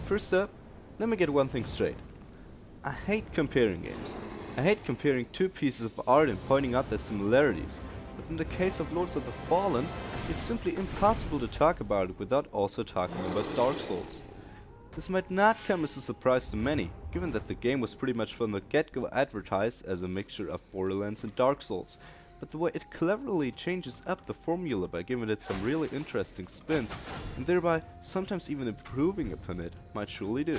First up, let me get one thing straight. I hate comparing games. I hate comparing two pieces of art and pointing out their similarities, but in the case of Lords of the Fallen, it's simply impossible to talk about it without also talking about Dark Souls. This might not come as a surprise to many, given that the game was pretty much from the get-go advertised as a mixture of Borderlands and Dark Souls, but the way it cleverly changes up the formula by giving it some really interesting spins, and thereby sometimes even improving upon it, might surely do.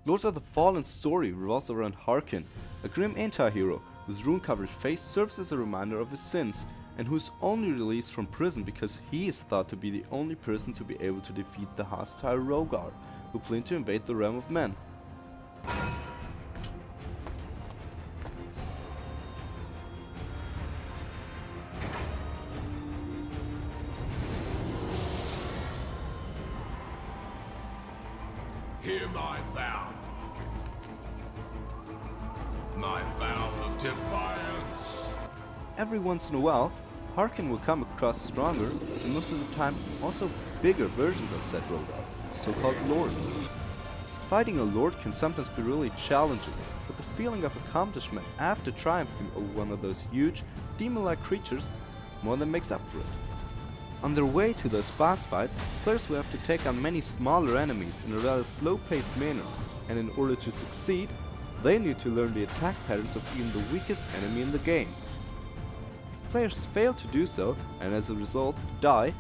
Lords of the Fallen's story revolves around Harkin, a grim anti-hero whose rune-covered face serves as a reminder of his sins, and who is only released from prison because he is thought to be the only person to be able to defeat the hostile Rogar, who plan to invade the realm of men. Hear my vow of defiance. Every once in a while, Harkin will come across stronger, and most of the time also bigger versions of said Rogar, so-called lords. Fighting a lord can sometimes be really challenging, but the feeling of accomplishment after triumphing over one of those huge, demon-like creatures more than makes up for it. On their way to those boss fights, players will have to take on many smaller enemies in a rather slow-paced manner, and in order to succeed, they need to learn the attack patterns of even the weakest enemy in the game. If players fail to do so, and as a result die,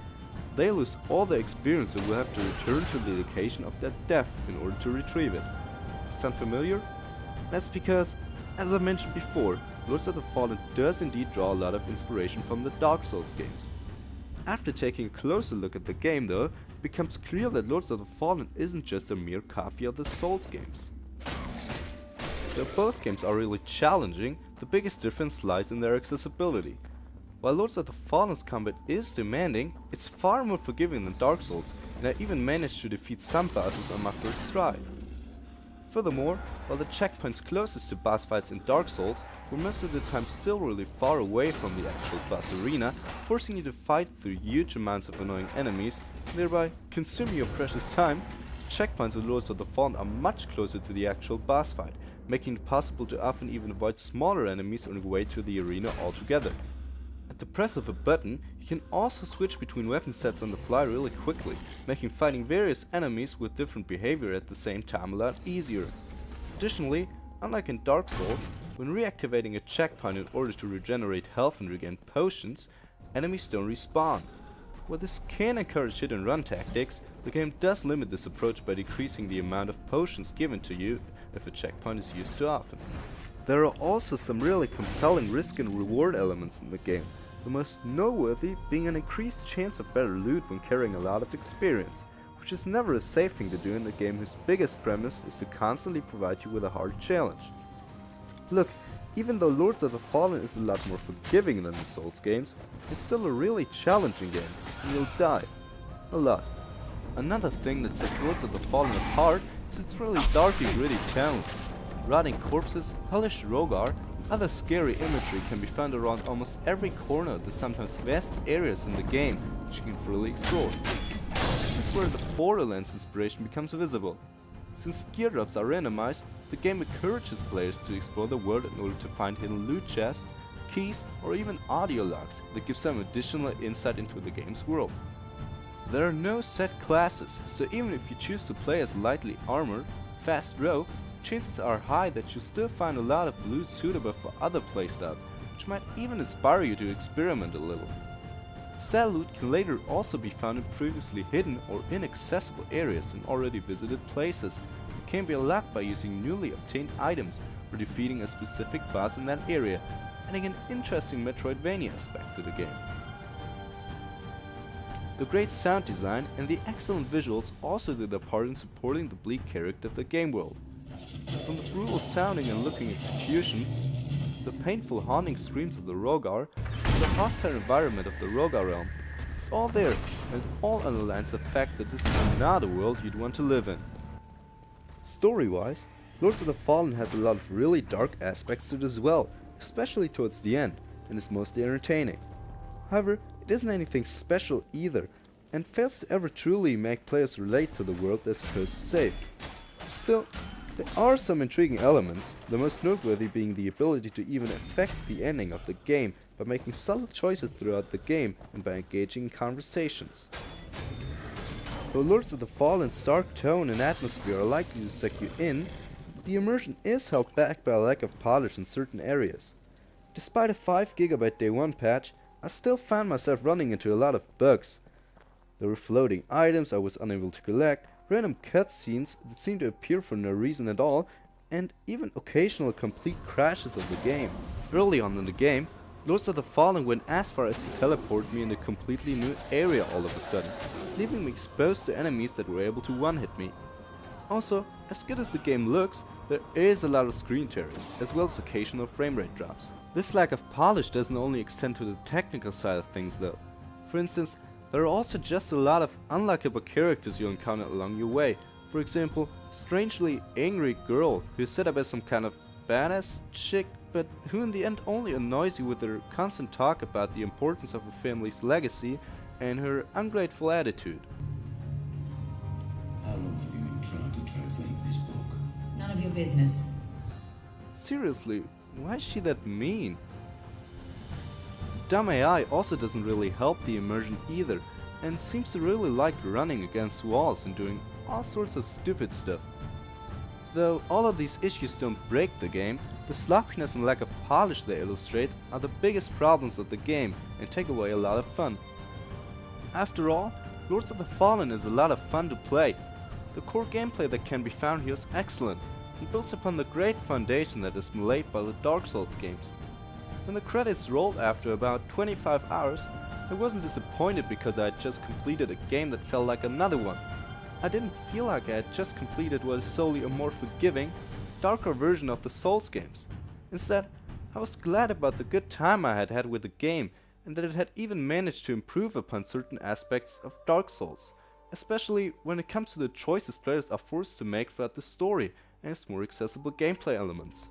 they lose all their experience and will have to return to the location of their death in order to retrieve it. Sound familiar? That's because, as I mentioned before, Lords of the Fallen does indeed draw a lot of inspiration from the Dark Souls games. After taking a closer look at the game though, it becomes clear that Lords of the Fallen isn't just a mere copy of the Souls games. Though both games are really challenging, the biggest difference lies in their accessibility. While Lords of the Fallen's combat is demanding, it's far more forgiving than Dark Souls, and I even managed to defeat some bosses on my first try. Furthermore, while the checkpoints closest to boss fights in Dark Souls were most of the time still really far away from the actual boss arena, forcing you to fight through huge amounts of annoying enemies, thereby consuming your precious time, checkpoints in Lords of the Fallen are much closer to the actual boss fight, making it possible to often even avoid smaller enemies on your way to the arena altogether. At the press of a button, you can also switch between weapon sets on the fly really quickly, making fighting various enemies with different behavior at the same time a lot easier. Additionally, unlike in Dark Souls, when reactivating a checkpoint in order to regenerate health and regain potions, enemies don't respawn. While this can encourage hit and run tactics, the game does limit this approach by decreasing the amount of potions given to you if a checkpoint is used too often. There are also some really compelling risk and reward elements in the game, the most noteworthy being an increased chance of better loot when carrying a lot of experience, which is never a safe thing to do in a game whose biggest premise is to constantly provide you with a hard challenge. Look, even though Lords of the Fallen is a lot more forgiving than the Souls games, it's still a really challenging game, and you'll die. A lot. Another thing that sets Lords of the Fallen apart is its really dark and gritty tone. Rotting corpses, hellish Rogar, and other scary imagery can be found around almost every corner of the sometimes vast areas in the game, which you can freely explore. This is where the Borderlands inspiration becomes visible. Since gear drops are randomized, the game encourages players to explore the world in order to find hidden loot chests, keys, or even audio logs that give some additional insight into the game's world. There are no set classes, so even if you choose to play as lightly armored, fast rogue, chances are high that you'll still find a lot of loot suitable for other playstyles, which might even inspire you to experiment a little. Sell loot can later also be found in previously hidden or inaccessible areas in already visited places, and can be unlocked by using newly obtained items or defeating a specific boss in that area, adding an interesting Metroidvania aspect to the game. The great sound design and the excellent visuals also do their part in supporting the bleak character of the game world. From the brutal sounding and looking executions, the painful haunting screams of the Rogar, to the hostile environment of the Rogar realm, it's all there, and it all underlines the fact that this is not a world you'd want to live in. Story-wise, Lords of the Fallen has a lot of really dark aspects to it as well, especially towards the end, and is mostly entertaining. However, it isn't anything special either, and fails to ever truly make players relate to the world they're supposed to save. Still, there are some intriguing elements, the most noteworthy being the ability to even affect the ending of the game by making subtle choices throughout the game and by engaging in conversations. Though Lords of the Fallen's dark tone and atmosphere are likely to suck you in, the immersion is held back by a lack of polish in certain areas. Despite a 5GB day 1 patch, I still found myself running into a lot of bugs. There were floating items I was unable to collect, random cutscenes that seemed to appear for no reason at all, and even occasional complete crashes of the game. Early on in the game, Lords of the Fallen went as far as to teleport me in a completely new area all of a sudden, leaving me exposed to enemies that were able to one-hit me. Also, as good as the game looks, there is a lot of screen tearing, as well as occasional frame rate drops. This lack of polish doesn't only extend to the technical side of things though. For instance, there are also just a lot of unlikable characters you encounter along your way. For example, a strangely angry girl who is set up as some kind of badass chick, but who in the end only annoys you with her constant talk about the importance of a family's legacy and her ungrateful attitude. How long have you been trying to translate this book? None of your business. Seriously, why is she that mean? The dumb AI also doesn't really help the immersion either, and seems to really like running against walls and doing all sorts of stupid stuff. Though all of these issues don't break the game, the sloppiness and lack of polish they illustrate are the biggest problems of the game and take away a lot of fun. After all, Lords of the Fallen is a lot of fun to play. The core gameplay that can be found here is excellent, and builds upon the great foundation that is laid by the Dark Souls games. When the credits rolled after about 25 hours, I wasn't disappointed because I had just completed a game that felt like another one. I didn't feel like I had just completed what is solely a more forgiving, darker version of the Souls games. Instead, I was glad about the good time I had had with the game, and that it had even managed to improve upon certain aspects of Dark Souls, especially when it comes to the choices players are forced to make throughout the story and its more accessible gameplay elements.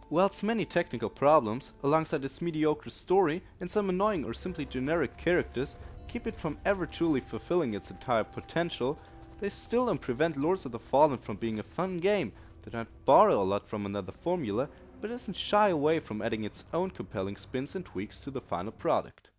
While its many technical problems, alongside its mediocre story and some annoying or simply generic characters, keep it from ever truly fulfilling its entire potential, they still don't prevent Lords of the Fallen from being a fun game that might borrow a lot from another formula, but doesn't shy away from adding its own compelling spins and tweaks to the final product.